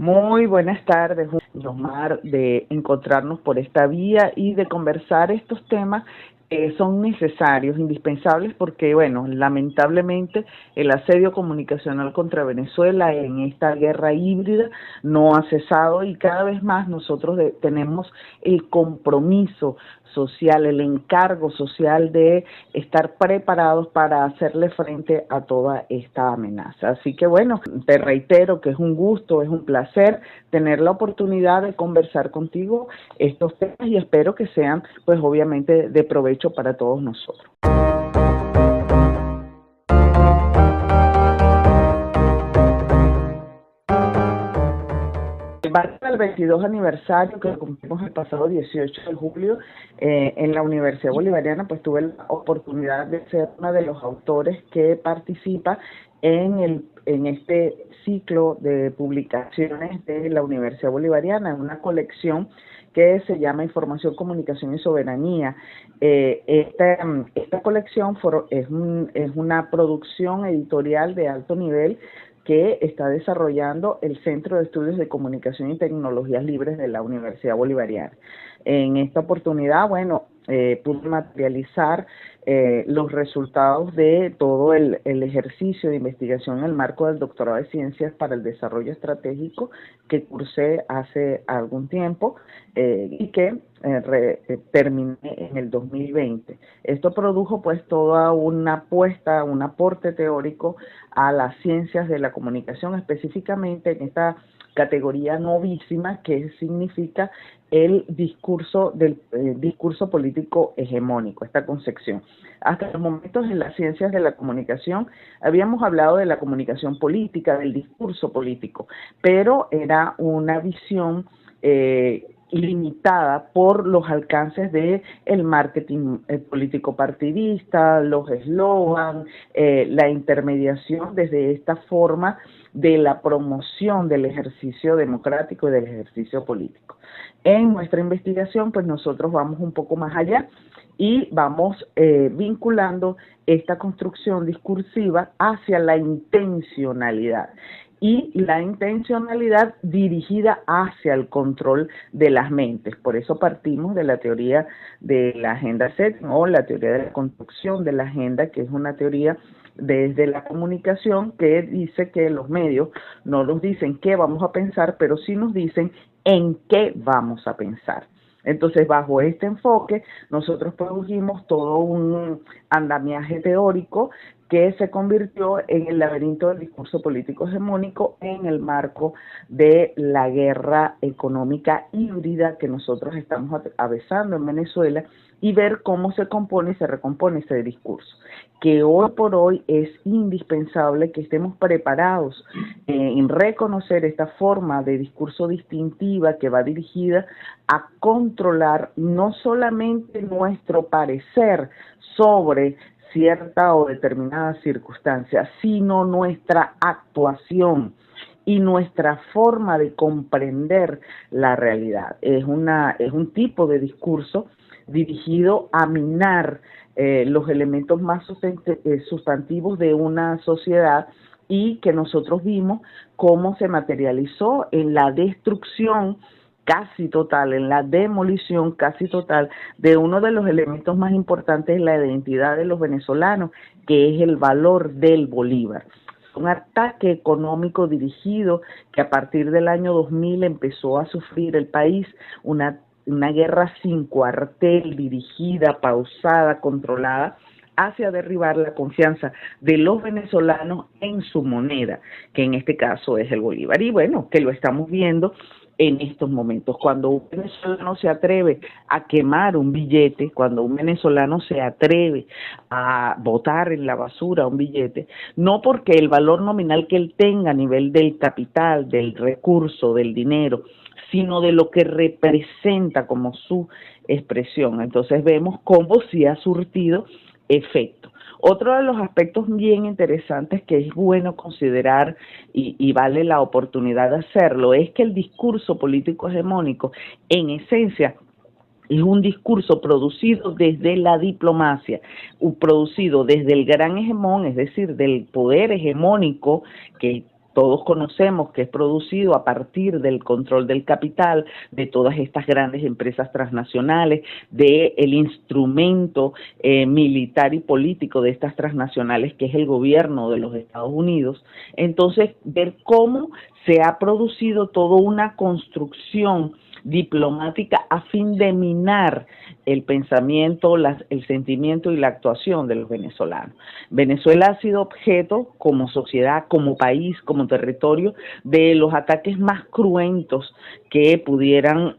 Muy buenas tardes, Omar, de encontrarnos por esta vía y de conversar estos temas que son necesarios, indispensables, porque, bueno, lamentablemente el asedio comunicacional contra Venezuela en esta guerra híbrida no ha cesado y cada vez más nosotros tenemos el compromiso social, el encargo social de estar preparados para hacerle frente a toda esta amenaza. Así que bueno, te reitero que es un gusto, es un placer tener la oportunidad de conversar contigo estos temas y espero que sean, pues obviamente, de provecho para todos nosotros. Parte del 22 aniversario que cumplimos el pasado 18 de julio en la Universidad Bolivariana, pues tuve la oportunidad de ser una de los autores que participa en este ciclo de publicaciones de la Universidad Bolivariana, en una colección que se llama Información, Comunicación y Soberanía. Esta colección es una producción editorial de alto nivel que está desarrollando el Centro de Estudios de Comunicación y Tecnologías Libres de la Universidad Bolivariana. En esta oportunidad, bueno, pude materializar los resultados de todo el ejercicio de investigación en el marco del doctorado de Ciencias para el Desarrollo Estratégico que cursé hace algún tiempo y que terminé en el 2020. Esto produjo pues toda una apuesta, un aporte teórico a las ciencias de la comunicación, específicamente en esta categoría novísima que significa el discurso discurso político hegemónico, esta concepción. Hasta los momentos en las ciencias de la comunicación habíamos hablado de la comunicación política, del discurso político, pero era una visión limitada por los alcances de el marketing político partidista, los eslogans, la intermediación desde esta forma de la promoción del ejercicio democrático y del ejercicio político. En nuestra investigación, pues nosotros vamos un poco más allá y vamos vinculando esta construcción discursiva hacia la intencionalidad. Y la intencionalidad dirigida hacia el control de las mentes. Por eso partimos de la teoría de la agenda setting o la teoría de la construcción de la agenda, que es una teoría desde la comunicación que dice que los medios no nos dicen qué vamos a pensar, pero sí nos dicen en qué vamos a pensar. Entonces, bajo este enfoque, nosotros produjimos todo un andamiaje teórico que se convirtió en el laberinto del discurso político hegemónico en el marco de la guerra económica híbrida que nosotros estamos atravesando en Venezuela y ver cómo se compone y se recompone ese discurso, que hoy por hoy es indispensable que estemos preparados en reconocer esta forma de discurso distintiva que va dirigida a controlar no solamente nuestro parecer sobre cierta o determinada circunstancia, sino nuestra actuación y nuestra forma de comprender la realidad. Es un tipo de discurso dirigido a minar los elementos más sustantivos de una sociedad y que nosotros vimos cómo se materializó en la destrucción casi total, en la demolición casi total de uno de los elementos más importantes de la identidad de los venezolanos, que es el valor del bolívar. Un ataque económico dirigido que a partir del año 2000 empezó a sufrir el país, una guerra sin cuartel, dirigida, pausada, controlada, hacia derribar la confianza de los venezolanos en su moneda, que en este caso es el bolívar. Y bueno, que lo estamos viendo en estos momentos. Cuando un venezolano se atreve a quemar un billete, cuando un venezolano se atreve a botar en la basura un billete, no porque el valor nominal que él tenga a nivel del capital, del recurso, del dinero, sino de lo que representa como su expresión. Entonces vemos cómo sí ha surtido efecto. Otro de los aspectos bien interesantes que es bueno considerar y vale la oportunidad de hacerlo es que el discurso político hegemónico en esencia es un discurso producido desde la diplomacia, producido desde el gran hegemón, es decir, del poder hegemónico que todos conocemos que es producido a partir del control del capital, de todas estas grandes empresas transnacionales, del instrumento militar y político de estas transnacionales, que es el gobierno de los Estados Unidos. Entonces, ver cómo se ha producido toda una construcción diplomática a fin de minar el pensamiento, el sentimiento y la actuación de los venezolanos. Venezuela ha sido objeto, como sociedad, como país, como territorio, de los ataques más cruentos que pudieran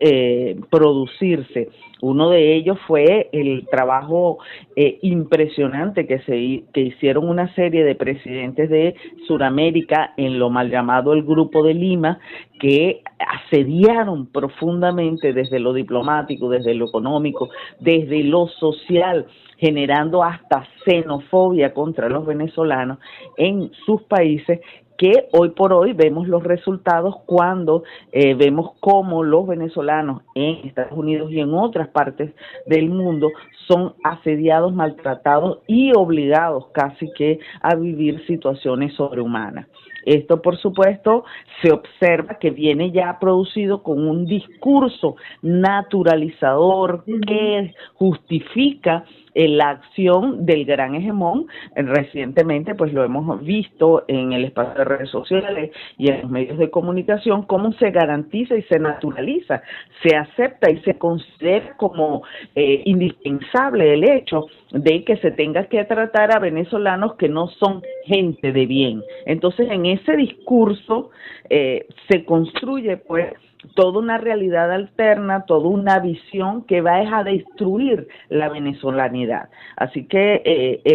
producirse. Uno de ellos fue el trabajo impresionante que hicieron una serie de presidentes de Sudamérica en lo mal llamado el Grupo de Lima, que asediaron profundamente desde lo diplomático, desde lo económico, desde lo social, generando hasta xenofobia contra los venezolanos en sus países, que hoy por hoy vemos los resultados cuando vemos cómo los venezolanos en Estados Unidos y en otras partes del mundo son asediados, maltratados y obligados casi que a vivir situaciones sobrehumanas. Esto, por supuesto, se observa que viene ya producido con un discurso naturalizador que justifica la acción del gran hegemón. Recientemente, pues lo hemos visto en el espacio de redes sociales y en los medios de comunicación, cómo se garantiza y se naturaliza, se acepta y se considera como indispensable el hecho de que se tenga que tratar a venezolanos que no son gente de bien. Entonces, en ese discurso se construye, pues, toda una realidad alterna, toda una visión que va a destruir la venezolanidad. Así que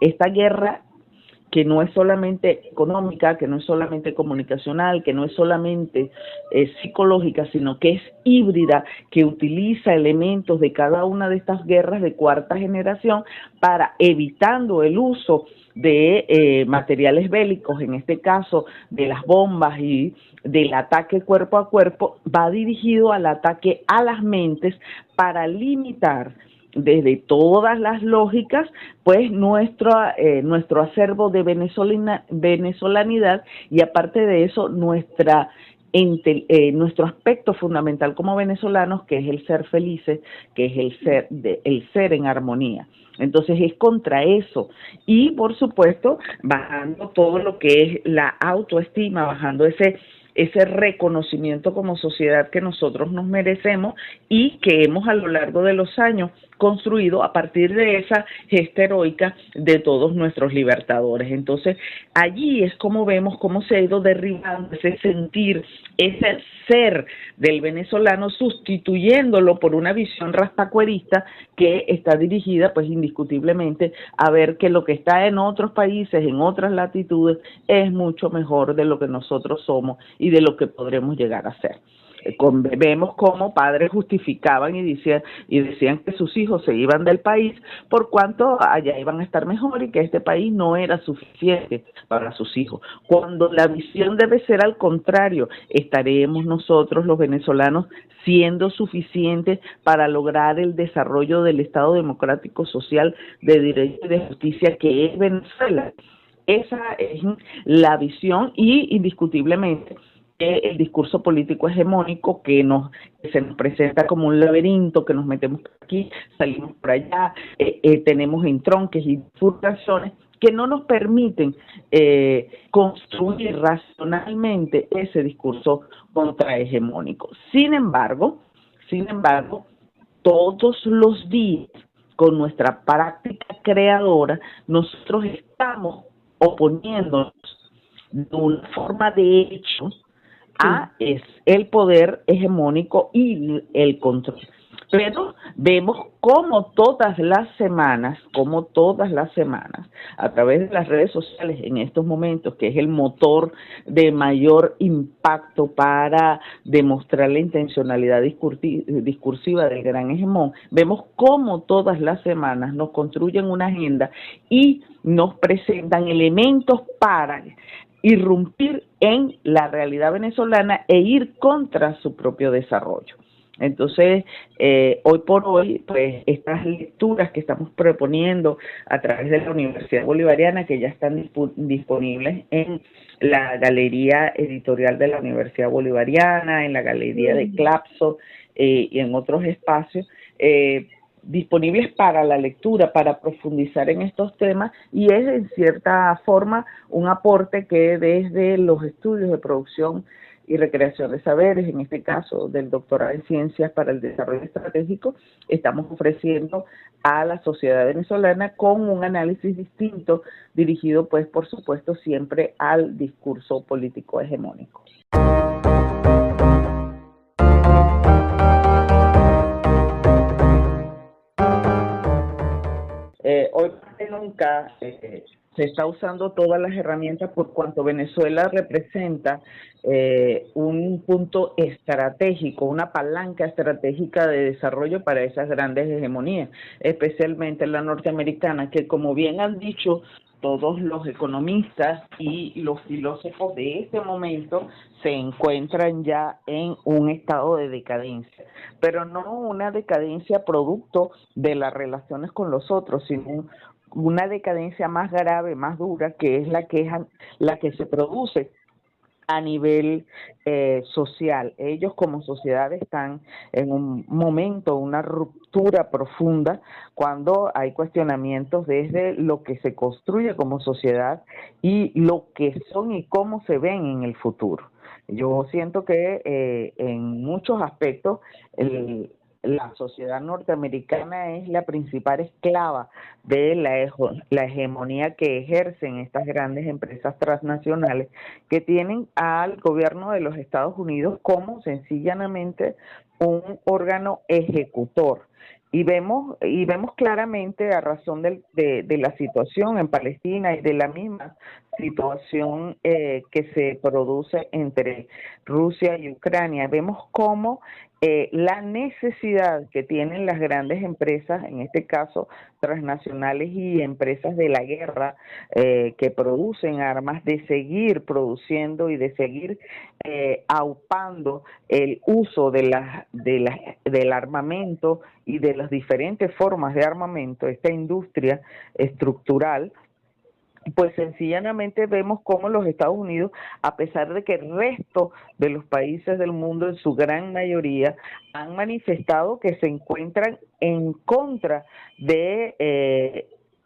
esta guerra, que no es solamente económica, que no es solamente comunicacional, que no es solamente psicológica, sino que es híbrida, que utiliza elementos de cada una de estas guerras de cuarta generación para, evitando el uso de materiales bélicos, en este caso de las bombas y del ataque cuerpo a cuerpo, va dirigido al ataque a las mentes para limitar desde todas las lógicas, pues nuestro acervo de venezolanidad, y aparte de eso nuestro aspecto fundamental como venezolanos, que es el ser felices, que es el ser en armonía. Entonces es contra eso, y por supuesto bajando todo lo que es la autoestima, bajando ese reconocimiento como sociedad que nosotros nos merecemos y que hemos a lo largo de los años construido a partir de esa gesta heroica de todos nuestros libertadores. Entonces, allí es como vemos cómo se ha ido derribando ese sentir, ese ser del venezolano, sustituyéndolo por una visión raspacuerista que está dirigida, pues indiscutiblemente, a ver que lo que está en otros países, en otras latitudes, es mucho mejor de lo que nosotros somos y de lo que podremos llegar a ser. Vemos cómo padres justificaban y decían que sus hijos se iban del país por cuanto allá iban a estar mejor y que este país no era suficiente para sus hijos, cuando la visión debe ser al contrario. Estaremos nosotros los venezolanos siendo suficientes para lograr el desarrollo del Estado democrático social de derecho y de justicia que es Venezuela. Esa es la visión, y indiscutiblemente el discurso político hegemónico que se nos presenta como un laberinto, que nos metemos por aquí, salimos por allá, tenemos entronques y bifurcaciones que no nos permiten construir racionalmente ese discurso contrahegemónico. Sin embargo, todos los días, con nuestra práctica creadora, nosotros estamos oponiéndonos de una forma de hecho es el poder hegemónico y el control. Pero vemos como todas las semanas, a través de las redes sociales en estos momentos, que es el motor de mayor impacto para demostrar la intencionalidad discursiva del gran hegemón, vemos cómo todas las semanas nos construyen una agenda y nos presentan elementos para irrumpir en la realidad venezolana e ir contra su propio desarrollo. Entonces, hoy por hoy, pues estas lecturas que estamos proponiendo a través de la Universidad Bolivariana, que ya están disponibles en la Galería Editorial de la Universidad Bolivariana, en la Galería de Clapso y en otros espacios, disponibles para la lectura, para profundizar en estos temas, y es en cierta forma un aporte que desde los estudios de producción y recreación de saberes, en este caso del doctorado en Ciencias para el Desarrollo Estratégico, estamos ofreciendo a la sociedad venezolana con un análisis distinto, dirigido pues por supuesto siempre al discurso político hegemónico. Hoy más que nunca se está usando todas las herramientas por cuanto Venezuela representa un punto estratégico, una palanca estratégica de desarrollo para esas grandes hegemonías, especialmente la norteamericana, que como bien han dicho todos los economistas y los filósofos de este momento, se encuentran ya en un estado de decadencia, pero no una decadencia producto de las relaciones con los otros, sino una decadencia más grave, más dura, que es la que se produce a nivel social. Ellos como sociedad están en un momento, una ruptura profunda, cuando hay cuestionamientos desde lo que se construye como sociedad y lo que son y cómo se ven en el futuro. Yo siento que en muchos aspectos la sociedad norteamericana es la principal esclava de la hegemonía que ejercen estas grandes empresas transnacionales, que tienen al gobierno de los Estados Unidos como sencillamente un órgano ejecutor. Y vemos claramente, a razón de la situación en Palestina y de la misma situación que se produce entre Rusia y Ucrania, vemos cómo la necesidad que tienen las grandes empresas, en este caso transnacionales y empresas de la guerra que producen armas, de seguir produciendo y de seguir aupando el uso del armamento y de las diferentes formas de armamento, esta industria estructural. Pues sencillamente vemos cómo los Estados Unidos, a pesar de que el resto de los países del mundo, en su gran mayoría, han manifestado que se encuentran en contra de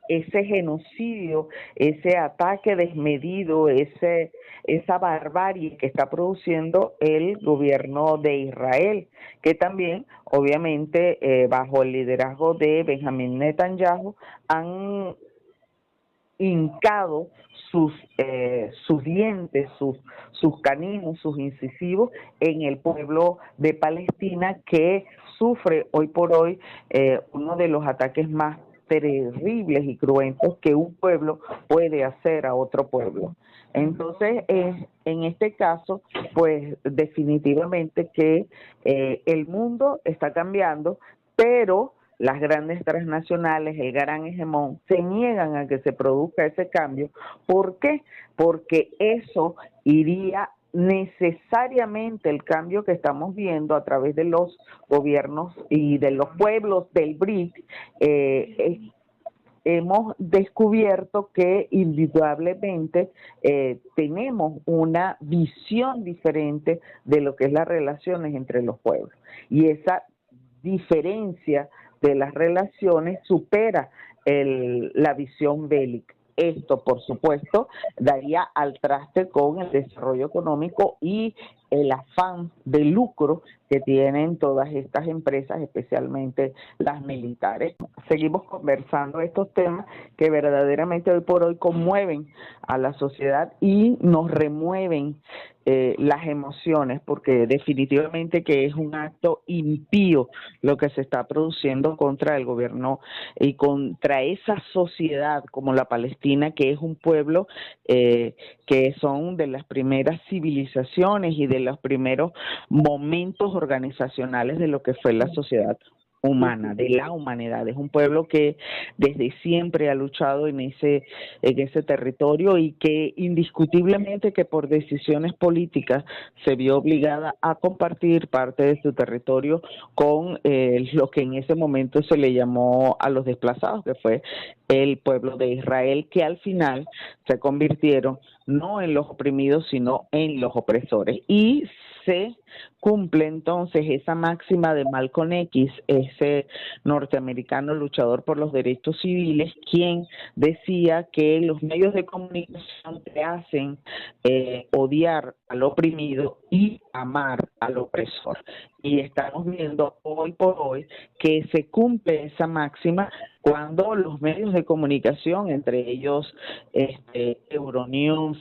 ese genocidio, ese ataque desmedido, esa barbarie que está produciendo el gobierno de Israel, que también, obviamente, bajo el liderazgo de Benjamín Netanyahu, han hincado sus dientes, sus caninos, sus incisivos en el pueblo de Palestina, que sufre hoy por hoy uno de los ataques más terribles y cruentos que un pueblo puede hacer a otro pueblo. Entonces, en este caso, pues definitivamente que el mundo está cambiando, pero las grandes transnacionales, el gran hegemón, se niegan a que se produzca ese cambio. ¿Por qué? Porque eso iría necesariamente, el cambio que estamos viendo a través de los gobiernos y de los pueblos del BRIC, hemos descubierto que indudablemente tenemos una visión diferente de lo que es las relaciones entre los pueblos. Y esa diferencia de las relaciones supera la visión bélica. Esto, por supuesto, daría al traste con el desarrollo económico y el afán de lucro que tienen todas estas empresas, especialmente las militares. Seguimos conversando estos temas que verdaderamente hoy por hoy conmueven a la sociedad y nos remueven las emociones, porque definitivamente que es un acto impío lo que se está produciendo contra el gobierno y contra esa sociedad como la Palestina, que es un pueblo que son de las primeras civilizaciones y de los primeros momentos organizacionales de lo que fue la sociedad humana, de la humanidad. Es un pueblo que desde siempre ha luchado en ese territorio y que indiscutiblemente que por decisiones políticas se vio obligada a compartir parte de su territorio con lo que en ese momento se le llamó a los desplazados, que fue el pueblo de Israel, que al final se convirtieron no en los oprimidos, sino en los opresores. Y se cumple entonces esa máxima de Malcolm X, ese norteamericano luchador por los derechos civiles, quien decía que los medios de comunicación te hacen odiar al oprimido y amar al opresor. Y estamos viendo hoy por hoy que se cumple esa máxima cuando los medios de comunicación, entre ellos Euronews,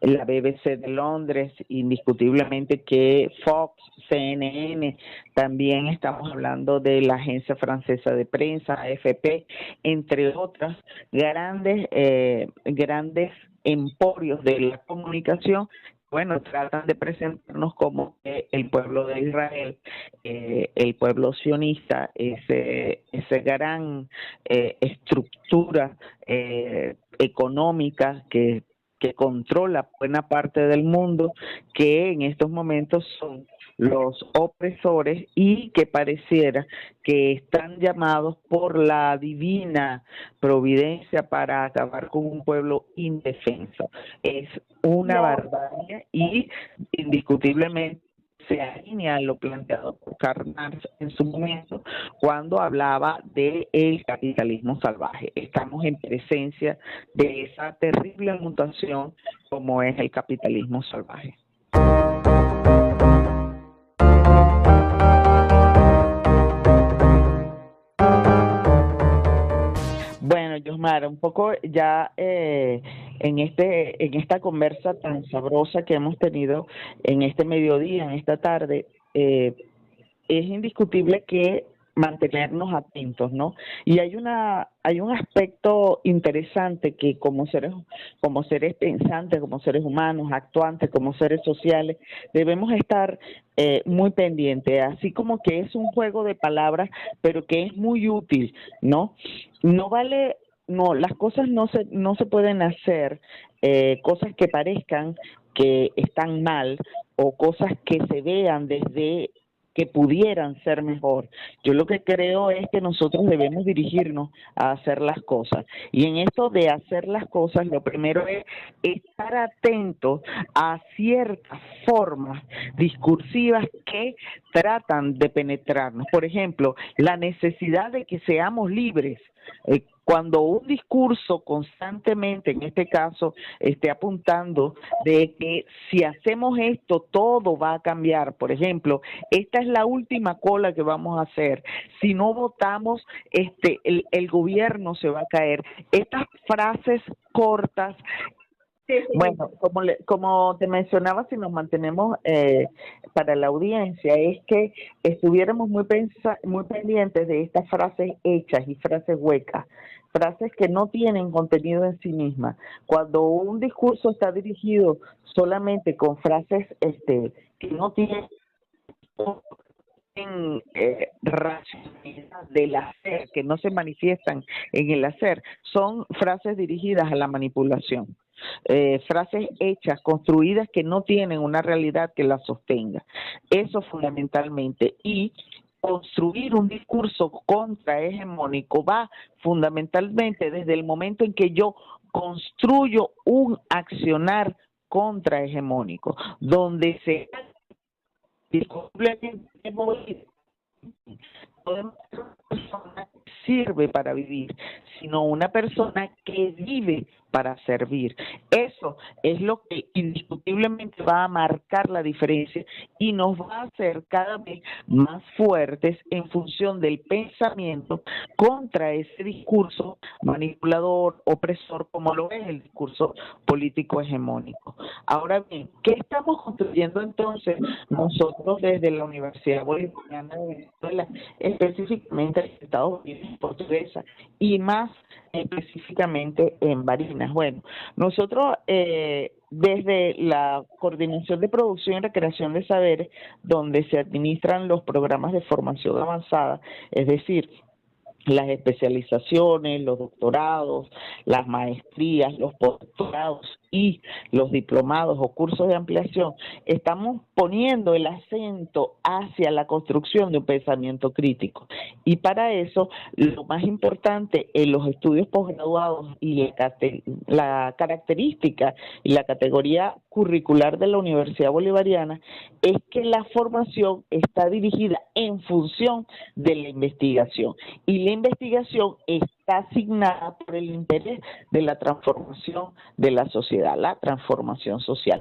la BBC de Londres, indiscutiblemente que Fox, CNN, también estamos hablando de la agencia francesa de prensa, AFP, entre otras grandes emporios de la comunicación. Bueno, tratan de presentarnos como el pueblo de Israel, el pueblo sionista, ese gran estructura económica que controla buena parte del mundo, que en estos momentos son los opresores y que pareciera que están llamados por la divina providencia para acabar con un pueblo indefenso. Es una barbarie y indiscutiblemente se alinea a lo planteado por Karl Marx en su momento cuando hablaba del capitalismo salvaje. Estamos en presencia de esa terrible mutación como es el capitalismo salvaje. Bueno, Yosmara, un poco ya en esta conversa tan sabrosa que hemos tenido en este mediodía, en esta tarde, es indiscutible que mantenernos atentos, ¿no? Y hay un aspecto interesante que como seres pensantes, como seres humanos, actuantes, como seres sociales, debemos estar muy pendientes, así como que es un juego de palabras, pero que es muy útil, ¿no? Las cosas no se pueden hacer, cosas que parezcan que están mal o cosas que se vean desde que pudieran ser mejor. Yo lo que creo es que nosotros debemos dirigirnos a hacer las cosas. Y en esto de hacer las cosas, lo primero es estar atentos a ciertas formas discursivas que tratan de penetrarnos. Por ejemplo, la necesidad de que seamos libres. Cuando un discurso constantemente, en este caso, esté apuntando de que si hacemos esto, todo va a cambiar. Por ejemplo, esta es la última cola que vamos a hacer. Si no votamos, el gobierno se va a caer. Estas frases cortas. Bueno, como te mencionaba, si nos mantenemos para la audiencia, es que estuviéramos muy pendientes de estas frases hechas y frases huecas, frases que no tienen contenido en sí mismas. Cuando un discurso está dirigido solamente con frases que no tienen racionalidad del hacer, que no se manifiestan en el hacer, son frases dirigidas a la manipulación. Frases hechas, construidas, que no tienen una realidad que las sostenga. Eso fundamentalmente. Y construir un discurso contrahegemónico va fundamentalmente desde el momento en que yo construyo un accionar contrahegemónico, donde se discutiblemente podemos ser una persona que sirve para vivir, sino una persona que vive para servir. Eso es lo que indiscutiblemente va a marcar la diferencia y nos va a hacer cada vez más fuertes en función del pensamiento contra ese discurso manipulador, opresor, como lo es el discurso político hegemónico. Ahora bien, ¿qué estamos construyendo entonces nosotros desde la Universidad Bolivariana de Venezuela, específicamente en Estados Unidos, Portuguesa, y más específicamente en Barinas? Bueno, nosotros desde la Coordinación de Producción y Recreación de Saberes, donde se administran los programas de formación avanzada, es decir, las especializaciones, los doctorados, las maestrías, los postdoctorados y los diplomados o cursos de ampliación, estamos poniendo el acento hacia la construcción de un pensamiento crítico. Y para eso, lo más importante en los estudios posgraduados y la característica y la categoría curricular de la Universidad Bolivariana es que la formación está dirigida en función de la investigación. Y la investigación está asignada por el interés de la transformación de la sociedad, la transformación social.